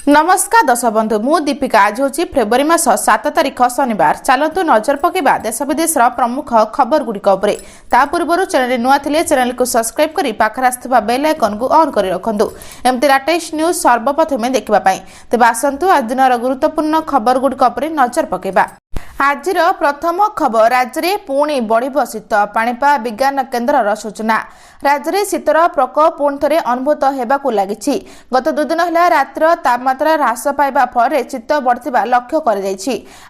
नमस्कार दर्शक बंधु मु दीपिका आज हूँ फेब्रुआरी मास 7 तारिख शनिवार चलतु नजर पकेबा देश विदेश प्रमुख खबर गुड़िक ता पूर्व चैनल नुआ थिले चैनल को सब्सक्राइब करी पाखरे आसुवा बेल आइकन को ऑन करी रखंतु एमती लेटेस्ट न्यूज सर्वप्रथमे देखिबा पई तेबे आसंतु आज दिनर गुरुत्वपूर्ण खबर गुड़िक नजर पकेबा। आज प्रथम खबर राज्य में पुणी बढ़ शीत पाणीपाग विज्ञान केन्द्र सूचना राज्य में शीतर प्रकोप पुणी थे अनुभूत होगा लगी गत दुई दिन है रातिर तापमात्रा ह्रास पाइबा फल शीत बढ़ा लक्ष्य कर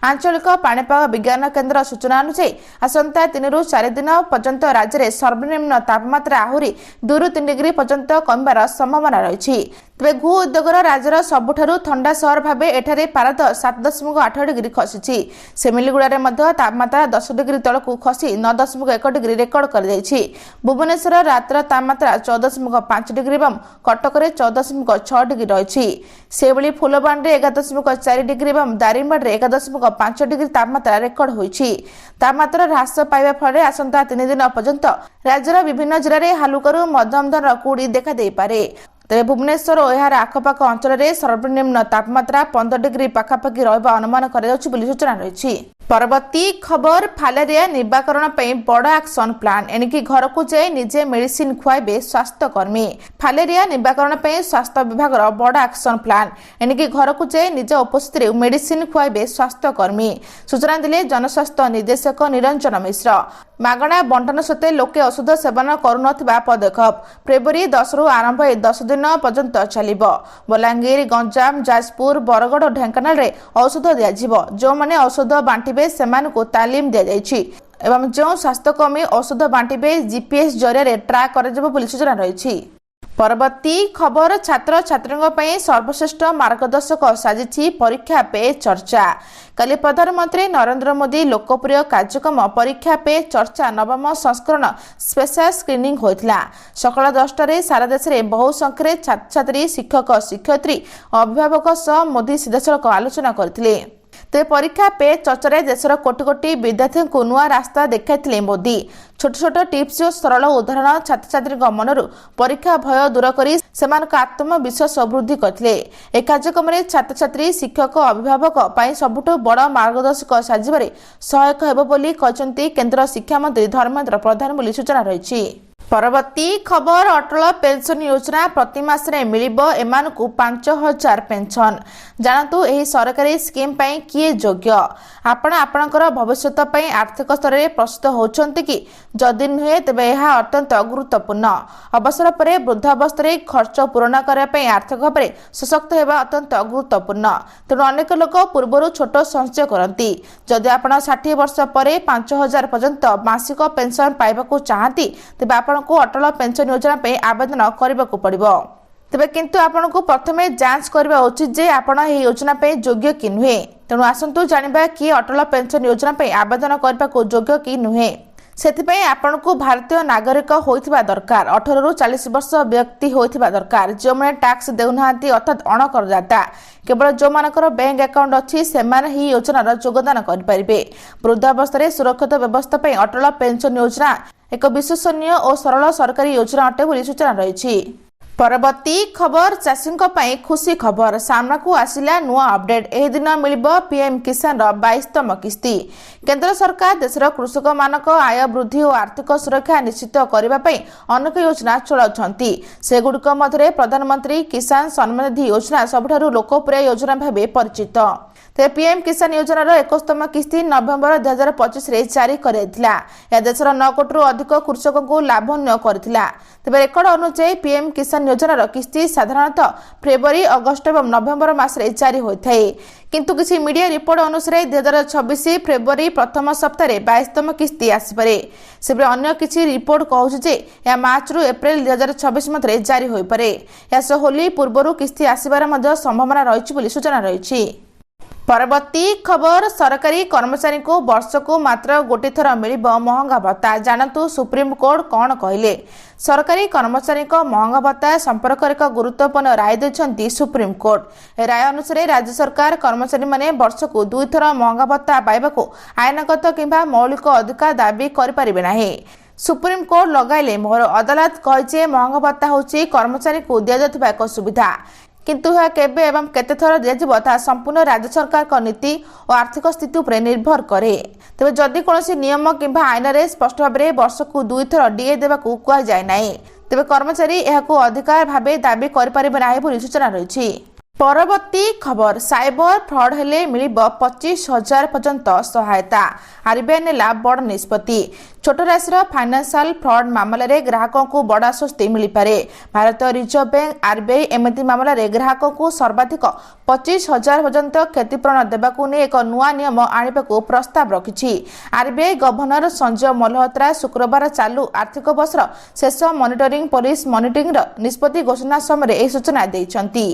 आंचलिक पाणीपाग विज्ञान केन्द्र सूचना अनुसार आसंता 3 ରୁ 4 दिन पर्यंत राज्य में सर्वनिम्न तापमात्रा आहरी 2 ରୁ 3 डिग्री पर्यंत कमिबार संभावना रही। तेज घु उद्योगर राज्यर सबुठारु ठंडा सहर भाव एठारे पारद 7.8 डिग्री खसी सेमिलीगुड़ा में तापमात्रा 10 डिग्री तलक खसी 9.1 डिग्री रेकर्ड कर भुवनेश्वर रातर तापमात्रा 14.5 डिग्री और कटक 14.6 डिग्री रही से फुलबाणी 11.4 डिग्री और दारिंगबाड़ी 1.5 डिग्री तापमात्रा रेकर्ड होती तापमात्रा ह्रास पाइबा फल आसंता 3 दिन पर्यंत राज्यर विभिन्न जिले में हालुकरू मध्यम धरण कुड़ी देखा पारे। तेज भुवनेश्वर और यार आखपाख अंचल में सर्वनिम्न तापमात्रा 15 डिग्री पाखापाखि रहा अनुमान कर सूचना रही। परवर्ती खबर फालेरिया निवारण बड़ एक्शन प्लान एणिकी घर को जाए निजे मेडिसिन खुआबे स्वास्थ्यकर्मी फालेरिया निवारण स्वास्थ्य विभाग बड़ एक्शन प्लान एणिकी घर को जाए निज उपस्थित मेडिसिन खुआबे स्वास्थ्यकर्मी सूचना दिले जनस्वास्थ्य निर्देशक निरंजन मिश्र मागणा बंटन सत्वे लोके औषध सेवन करुनथिबा पदक्षेप फेब्रुआरी 10 रु आरंभ 10 दिन पर्यंत चलिबो बलांगीर गंजाम जाजपुर बरगड़ और ढेंकानाल रे औषध दियाजिबो जो माने औषध बांटिबे सेमानकु तालीम दिया जायछि एवं जो स्वास्थ्यकर्मी औषध बांटिबे जीपीएस जरिया ट्रैक कराजिबो बोली सूचना रही। परवर्ती खबर छात्र छात्री सर्वश्रेष्ठ मार्गदर्शक साजिछि परीक्षा पे चर्चा कल प्रधानमंत्री नरेंद्र मोदी लोकप्रिय कार्यक्रम परीक्षा पे चर्चा नवम संस्करण स्पेशल स्क्रीनिंग होइतिला सकाळ 10 सारा देश में बहु संख्याରେ छात्र छात्री शिक्षक शिक्षयित्री अभिभावक सह मोदी सीधासलख आलोचना करथिले। तेज परीक्षा पे चर्चा देशर कोटी कोटी विद्यार्थी को नुआ रास्ता देखाइथिले मोदी छोट छोट टिप्स और सरल उदाहरण छात्र छात्री मनरू परीक्षा भय दूर करी सेमानक आत्मविश्वास वृद्धि करथिले। ए कार्यक्रम में छात्र छात्री शिक्षक अभिभावक पाई सबुठु बड़ मार्गदर्शक साजिबारे सहायक हेबो बोली कहचंती केंद्र शिक्षा मंत्री धर्मेंद्र प्रधान बोली सूचना रही। परवर्ती खबर अटल पेंशन योजना प्रति मासरे मिलिबो एमानकु 5000 पेंशन जानतु एही सरकारी स्कीम पई किए योग्य आपण आपणकर भविष्यत पई आर्थिक स्तर रे प्रस्तुत होचंती कि जदि नुहे तबे एहा अत्यंत गुरुत्वपूर्ण अवसर परे वृद्धावस्था रे खर्च पूर्ण करबा पई आर्थिक भाबरे सशक्त हेबा अत्यंत गुरुत्वपूर्ण तेणु अनेक लोक पूर्वरु छोट संचय करंती जदि आपण 60 वर्ष परे 5000 पर्यंत मासिक पेंशन पाइबाकू चाहती तबे आपण को अटल पेंशन योजना पे आवेदन करने को पड़िबो तेबे किंतु आपण को प्रथमे जांच करबा उचित जे आपण एही योजना पे योग्य कि नुहे तेणु आसंतु जानिबा कि अटल पेंशन योजना पे आवेदन करबा को योग्य कि नुहे सेथिपई आपण को भारतीय नागरिक होइथिबा दरकार 18 ରୁ 40 वर्ष व्यक्ति होइथिबा दरकार जो माने टैक्स देउनाहांती अर्थात अणकरदाता केवल जो मानकर बैंक अकाउंट अछि सेमाने ही योजना योगदान करि परिबे वृद्धावस्था सुरक्षित व्यवस्था पे अटल पेंशन योजना एक विश्वसनीय और सरल सरकारी योजना अटे बोली सूचना रही। परवर्ती खबर चाषी खुशी खबर सामना को आसिला नुआ अपडेट एही दिन मिलिबो पीएम किसान 22तम किस्ती केंद्र सरकार देशर कृषक मानक आय वृद्धि और आर्थिक सुरक्षा निश्चित करबा पई अनेक योजना चलाउछंती सेगुडिक मध्यरे प्रधानमंत्री किसान सम्मान निधि योजना सबठारु लोकप्रिय योजना भाबे परिचित तेज पीएम किसान योजनार 21तम किस्ती नवेम्बर 2025 रे जारी करथिला या देशर 9 कोटी अधिक कृषक को लाभन्य करथिला तेबे रेकर्ड अनुसार पीएम किसान योजनार किस्ती साधारणतः फेब्रुआरी अगस्त और नवेम्बर मास रे जारी होइथाय किंतु किसी मीडिया रिपोर्ट अनुसार 2026 फेब्रुआरी प्रथम सप्ताह 22तम किस्ती आसीपरे सेबरे अन्य किसी रिपोर्ट कहउछ जे या मार्च रु अप्रैल 2026 मध्य जारी होई पारे या होली पूर्वरु किस्ती आसीबार मध्य संभावना रहिछि बोली सूचना रहिछि। परवर्ती खबर सरकारी कर्मचारी को वर्ष को मात्र गोटे थर मिलिबो महंगा भत्ता जानतु सुप्रीम कोर्ट कौन कहले सरकारी कर्मचारी को महंगा भत्ता संपर्क एक गुरुत्वपूर्ण राय देछंती सुप्रीम कोर्ट राय अनुसार राज्य सरकार कर्मचारी माने वर्ष को 2 थर महंगा भत्ता पाइबाको आईनगत किंबा मौलिक अधिकार दाबी करि परिबे नाही सुप्रीम कोर्ट लगाइले मोहर अदालत कहिजे महंगा भत्ता होची कर्मचारी को दिया जातबा एक सुविधा किंतु यह केबे एवं केते थर दिया ताहा संपूर्ण राज्य सरकार नीति और आर्थिक स्थिति उपर निर्भर करे। तेबे जदि कौनसी नियम किंबा आईन में स्पष्ट भाव में वर्षकु 2 थर डीए देवाकू कुआ जाए नाही, तेबे कर्मचारी एहाकू अधिकार भावे दाबी करिपारिबे नाही बोली सूचना रहिछि। परवर्ती खबर, साइबर फ्रॉड हेले मिलिबो 25,000 पर्यंत सहायता। आरबीआई नेला बड़ निष्पत्ति। छोट राशि फाइनेंशियल फ्रॉड मामले रे ग्राहकों को बड़ा स्वस्ति मिल पारे। भारतीय रिजर्व बैंक आरबीआई एमती मामले रे ग्राहकों को सर्वाधिक 25,000 पर्यंत क्षतिपूरण देबाकू ने एक नुआ नियम आनिबाकू प्रस्ताव रखिछि। आरबीआई गवर्नर संजय मल्होत्रा शुक्रवार चालू आर्थिक वर्षर शेष मॉनिटरिंग पॉलिसी मॉनिटरिंग निष्पत्ति घोषणा समय यह सूचना दैछंती।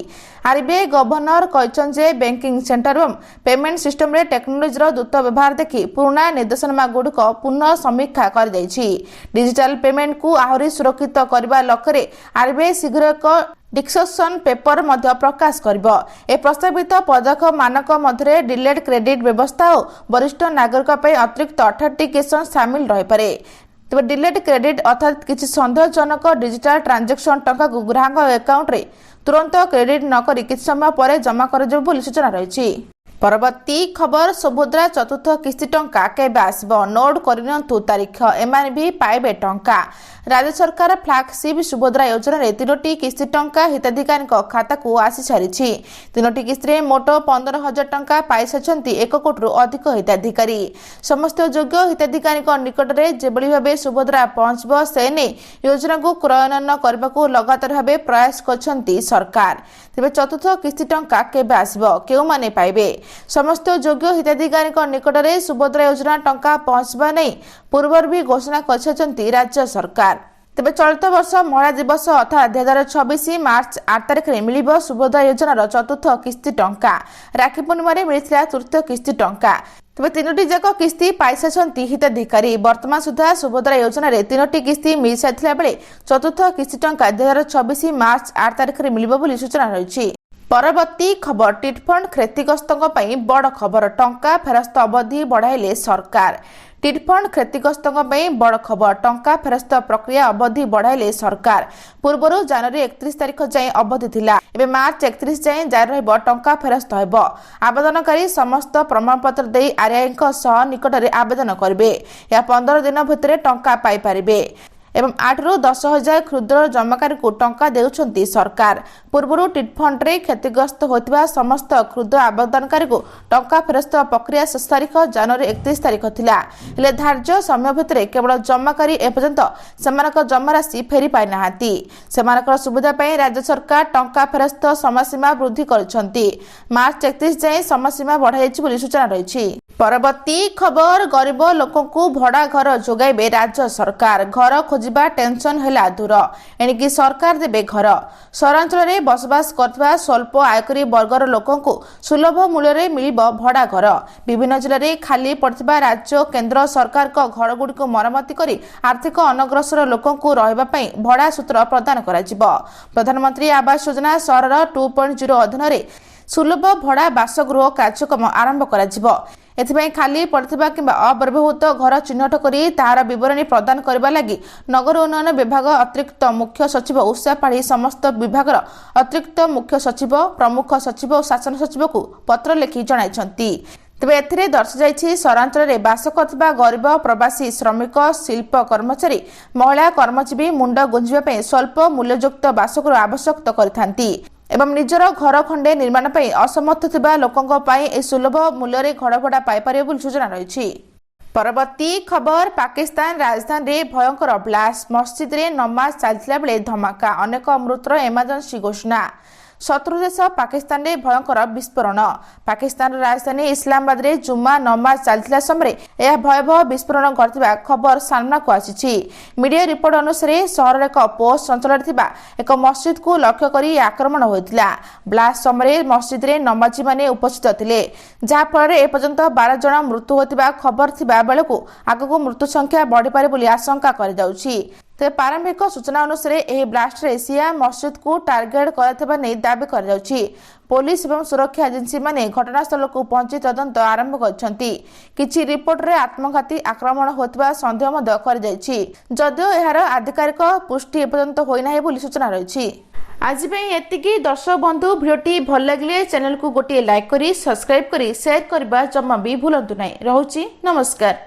आरबीआई गवर्नर कहछन जे बैंकिंग सेक्टर एवं पेमेंट सिस्टम रे टेक्नोलोजी द्रुत व्यवहार देखि पुराना निर्देशनामा गुड़िक पुनः समीक्षा कर दैछि। डिजिटल पेमेंट को आहुरी सुरक्षित करबा लक्ष्य आरबीआई शीघ्र एक डिस्कशन पेपर मध्य प्रकाश करिबो। ए प्रस्तावित पदक्षेप मानक मध्य डिलेड क्रेडिट व्यवस्था और वरिष्ठ नागरिक पे अतिरिक्त ऑथेंटिकेशन शामिल रही पारे। तेज डिलेड क्रेडिट अर्थात किसी सन्देहजनक डिजिटल ट्रांजेक्शन टंका को ग्राहक अकाउंट रे तुरंत क्रेडिट न करी किसी समय पर जमा कर सूचना रही। परवर्ती खबर, सुभद्रा चतुर्थ किस्ती टंका केबे आसबो, नोट करनियंतु तारीख, एमाने भी पाइबे टंका। राज्य सरकार फ्लैगशिप सुभद्रा योजना रे 3टी किस्ती टंका हिताधिकारी खाता को आसी सारिछि। 3टी किस्ती मोट 15,000 टंका पाई सारिछंती 1 कोटी रु अधिक हिताधिकारी। समस्त योग्य हिताधिकारी निकट में जेबली भाबे सुभद्रा पहुंचबो से ने योजना को क्रियान्वयन करबाकू लगातार भाबे प्रयास करछंती सरकार। तेबे चतुर्थ किस्ती टंका केबे आसबो, केउ माने पाइबे? समस्त योग्य हिताधिकारी निकट में सुभद्रा योजना टंका पहुंचबा नै पूर्व भी घोषणा करछंती राज्य सरकार। तेबे चलित वर्ष महिला दिवस अर्थात 2026 मार्च 8 तारिख में मिलिबो सुभद्रा योजनार चतुर्थ किस्ती टंका। राखी पूर्णिमा मिलता तृतीय किस्ती टंका। तेबे 3टी जाक किस्ती पाई सारिछंती हिताधिकारी। वर्तमान सुधा सुभद्रा योजना रे 3टी किस्ती मिल सारिथिला बेले चतुर्थ किस्ती टंका 2026 मार्च 8 तारिख में मिलिबो बोली सूचना रहिछि। परवर्ती खबर, टिटफंड क्षतिग्रस्तों बड़ खबर, टंका फेरस्त अवधि बढ़ाइले सरकार। टिटफंड क्षतिग्रस्तों बड़ खबर, टंका फेरस्त प्रक्रिया अवधि बढ़ाइले सरकार। पूर्व जनवरी 31 तारिख जाए अवधि थिला, एबे मार्च 31 जाए जारी रहइबो टंका फेरस्त हेबो। आवेदनकारी समस्त प्रमाणपत्र दे आरआई निकट में आवेदन करेंगे। या 15 दिन भितर टंका पाई पारिबे एवं 8 ରୁ 10,000 क्षुद्र जमाकारी को टंका देउछंती सरकार। पूर्व टिटफंड रे क्षतिग्रस्त होतिबा समस्त क्षुद्र आवेदनकारी को टंका फेरस्त प्रक्रिया शेष तारीख जनवरी 31 तारीख थिला। हेले धार्य समय भितर केवल जमाकारी एपर्यंत सेमानक जमा राशि फेरी पाइ नाहांती। सेमानक सुविधा पई राज्य सरकार टंका फेरस्त समयसीमा वृद्धि करछंती। मार्च 31 जाए समयसीमा बढ़ाई जायछि बोली सूचना रहिछि। परवर्ती खबर, गरीब लोकों को भड़ा घर जोगाइबे राज्य सरकार। घर खोजिबा टेंशन हैला दूर, एणिकी सरकार देबे घर। सहरांचल में बसवास करथिबा स्वल्प आयकरी वर्गर लोकों को सुलभ मूल्य रे मिलिबो भड़ा घर। विभिन्न जिले में खाली पड़थिबा राज्य केंद्र सरकार को घर गुडी को मरम्मति करी आर्थिक अनग्रसर लोकों को रहबा पई भड़ा सूत्र प्रदान कराजिबो। प्रधानमंत्री आवास योजना सहरर 2.0 अधीन रे सुलभ भड़ा बासगृह कार्यक्रम आरंभ कराजिबो। एथिपाई खाली पड़थिबा किंबा अव्यवहृत घर चिन्हट करी तार विवरणी प्रदान करबा लागि नगर उन्नयन विभाग अतिरिक्त मुख्य सचिव उषा पाढ़ी समस्त विभाग अतिरिक्त मुख्य सचिव, प्रमुख सचिव और शासन सचिव को पत्र लिखि जणाइछंती। तेबे एथिरे दर्शाଯାଇଛି सहरांचल में बास करथिबा गरीब प्रवासी श्रमिक, शिल्प कर्मचारी, महिला कर्मजीवी मुंड गुंजिबा पई स्वल्प मूल्ययुक्त बासगृह आवश्यक करिथांती एवं निजर घर खंडे निर्माण पर असमर्थ थिबा लोकंक पई ए सुलभ मूल्य रे घर भड़ा पाई पारे बोली सूचना रहिछि। परवर्ती खबर, पाकिस्तान राजधानी रे भयंकर ब्लास्ट, मस्जिद रे नमाज चलथिला बेले धमाका, अनेक मृतर इमरजेंसी घोषणा। शत्रु देश पाकिस्तान रे भयंकर विस्फोरण। पाकिस्तान राजधानी इस्लामाबाद रे जुम्मा नमाज चलथिला समय यह भयावह विस्फोरण घटिबा खबर सामना को आसीछि। मीडिया रिपोर्ट अनुसार शहर एक पोस्ट अंचल एक मस्जिद को लक्ष्य करी आक्रमण होइतिला। ब्लास्ट समय मस्जिद रे नमाजी माने उपस्थित थिले, जहा फल ए पर्यंत 12 जन मृत्यु होतिबा खबर थिबा बेलकु आगको मृत्यु संख्या बढ़ी पारे बोली आशंका करि जाउछि। तेज प्रारंभिक सूचना अनुसार यह ब्लास्ट रे सिया मस्जिद को टार्गेट करथिबा नै दाबी कर जाउछि। पुलिस एवं सुरक्षा एजेंसी माने घटनास्थल को पहुंची तदंत आरंभ करछंती। किछि रिपोर्ट रे आत्मघाती आक्रमण होतिबा संदेह मध्य कर जाइछि, जदियो एहार आधिकारिक पुष्टि एपर्यंत होई नाही बोली सूचना रहिछि। आज एतिकी दर्शक बंधु भिडियोटी भल लगे चैनल को गोटे लाइक करी सब्सक्राइब करी शेयर करने जमा भी भूलु ना। रहुची नमस्कार।